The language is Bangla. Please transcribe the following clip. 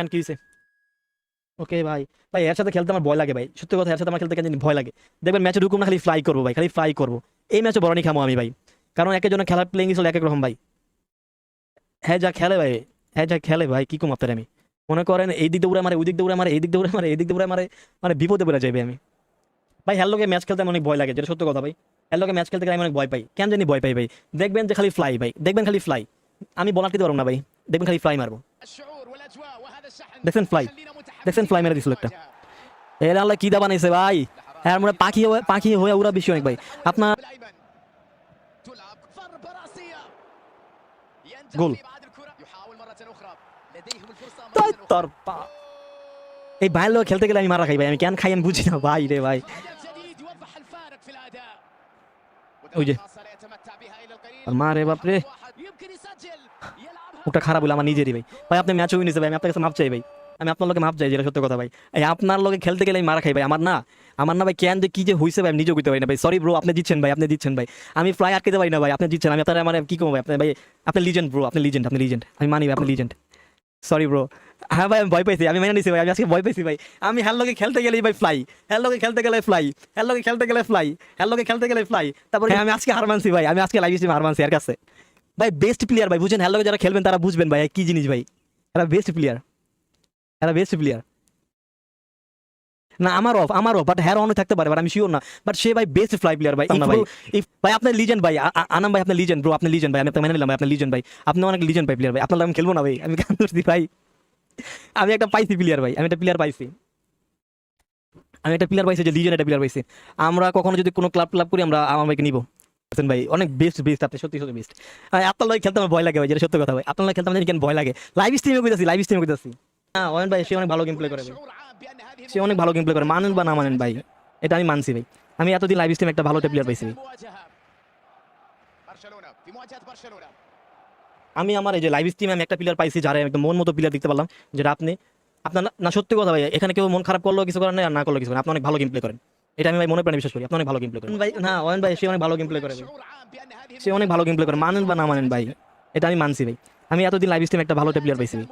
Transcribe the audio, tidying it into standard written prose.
কেন কি হয়েছে? ওকে ভাই। ভাই এর সাথে খেলতে আমার ভয় লাগে ভাই, সত্যি কথা, এর সাথে আমার খেলতে কেন জানি ভয় লাগে। দেখবেন ম্যাচে ঢুকুম না, খালি ফ্লাই করবো ভাই, খালি ফ্লাই করবো। এই ম্যাচে বড় খামো আমি ভাই, কারণ এক একজনের খেলার প্লেইং স্টাইল এক এক রকম ভাই। হ্যাঁ যা খেলে ভাই, হ্যাঁ যা খেলে ভাই, কি কম আপনার আমি। মনে করেন এই দিক দিয়ে উড়ে মারে, ওই দিক দিয়ে উড়ে মারে, এই দিক দিয়ে উড়ে মারে, এই দিক দিয়ে উড়ে মারে, মানে বিপদে পড়ে যাবে আমি। ভাই হ্যালোকে ম্যাচ খেলতে আমার অনেক ভয় লাগে, যেটা সত্য কথা ভাই। হ্যালোকে ম্যাচ খেলতে গেলে আমি অনেক ভয় পাই, কেন জানি ভয় পাই ভাই। দেখবেন যে খালি ফ্লাই ভাই, দেখবেন খালি ফ্লাই। আমি বলার দিতে পারবো না ভাই, দেখবেন খালি ফ্লাই মারবো। দেখছেন ফ্লাই, দেখছেন ফ্লাই মেরে দিছিল একটা। এর আল্লাহ কি দা বানাইছে ভাই। হ্যাঁ মানে পাখি হয়ে উড়া বেশি অনেক ভাই আপনার। গোল। তোর এই বাইরের লোক খেলতে গেলে আমি মারা খাই ভাই, আমি কেন খাই আমি বুঝি না ভাই রে ভাই। ওই যে মারে বাপরে, ওটা খারাপ হলো আমার নিজেরই ভাই। ভাই আপনি ম্যাচ উইন হয়েছে ভাই, আমি আপনার কাছে মাপ চাই ভাই। আমি আপনার লোকে মাপ চাই, যেটা সত্য কথা ভাই। এই আপনার লোকে খেলতে গেলে আমি মারা খাই ভাই, আমার না ভাই, কেন যে কি যে হয়েছে ভাই আমি নিজেও করতে পারি না ভাই। সরি ব্রো, আপনি দিচ্ছেন ভাই, আপনি দিচ্ছেন ভাই। আমি ফ্লাই আটকে পারি না ভাই, আপনি দিচ্ছেন। আমি আপনার মানে কি করবো ভাই, আপনি ভাই, আপনি লিজেন্ড ব্রো, আপনি লিজেন্ড, আপনি লিজেন্ড, আমি মানি ভাই, আপনি লিজেন্ড। Sorry bro. হ্যাঁ ভাই আমি ভয় পাইছি, আমি মেনে নিছি ভাই, আমি আজকে ভয় পাইছি ভাই। আমি হ্যালোকে খেলতে গেলেই ভাই ফ্লাই, হ্যালোকে খেলতে গেলে ফ্লাই, হ্যালোকে খেলতে গেলে ফ্লাই, হ্যালোকে খেলতে গেলে ফ্লাই। তারপরে আমি আজকে হার মানছি ভাই, আমি আজকে লাইভ স্ট্রিমে হার মানছি এর কাছে। ভাই বেস্ট প্লেয়ার ভাই, বুঝছেন, হ্যালোকে যারা খেলবেন তারা বুঝবেন ভাই কি জিনিস ভাই। এরা বেস্ট প্লেয়ার, এরা বেস্ট প্লেয়ার। না আমার অফ বাট হ্যার অন থাকতে পারে, বাট আমি শিওর না। বাট সে ভাই বেস্ট ফ্লাই প্লেয়ার ভাই। না ভাই ভাই আপনি লিজেন্ড ভাই, আনাম ভাই আপনি লিজেন্ড ব্রো, আপনি লিজেন্ড ভাই, আমি আপনাকে মেনে নিলাম ভাই, আপনি লিজেন্ড ভাই। আপনি অনেক লিজেন্ড ভাই প্লেয়ার ভাই, আপনার আমি খেলবো না ভাই, আমি কান ধরছি ভাই। আমি একটা পাইছি প্লেয়ার ভাই, আমি একটা প্লেয়ার পাইছি, আমি একটা প্লেয়ার পাইছি যে লিজেন্ড একটা প্লেয়ার পাইছি। আমরা কখনো যদি কোনো ক্লাব করি আমরা আমার ভাইকে নিবো ভাই, অনেক বেস্ট বেস্ট, আপনি সত্যি সত্যি বেস্ট। আপনার লোক খেলতে আমার ভয় লাগে ভাই, যেটা সত্য কথা ভাই। আপনার লোক খেলতে আমার কেন ভয় লাগে, লাইভ স্ট্রিমে কইতাছি, লাইভ স্ট্রিমে কইতাছি। হ্যাঁ ওয়েন ভাই সে অনেক ভালো গেম প্লে করে ভাই, সে অনেক ভালো গেম প্লে করে, মানেন বা না মানেন ভাই, এটা আমি মানছি ভাই। আমি এতদিন লাইভ স্ট্রিমে একটা ভালো প্লেয়ার পাইছি ভাই। আমি আমার এই যে লাইভ স্ট্রিমে আমি একটা প্লেয়ার পাইছি যারা একদম মন মতো প্লেয়ার দেখতে পারলাম, যেটা আপনি। আপনার না সত্যি কথা ভাই, এখানে কেউ মন খারাপ করলেও কিছু করেন না, আর না করলেও কিছু করেন, আপনি অনেক ভালো গেম প্লে করেন। এটা আমি ভাই মনে প্রাণে বিশ্বাস করি, আপনি অনেক ভালো গেম প্লে করেন ভাই। না ওয়েন ভাই সে অনেক ভালো গেম প্লে করে ভাই, সে অনেক ভালো গেম প্লে করে, মানেন বা না মানেন ভাই, এটা আমি মানছি ভাই। আমি এতদিন লাইভ স্ট্রিমে একটা ভালো প্লেয়ার পাইছি ভাই।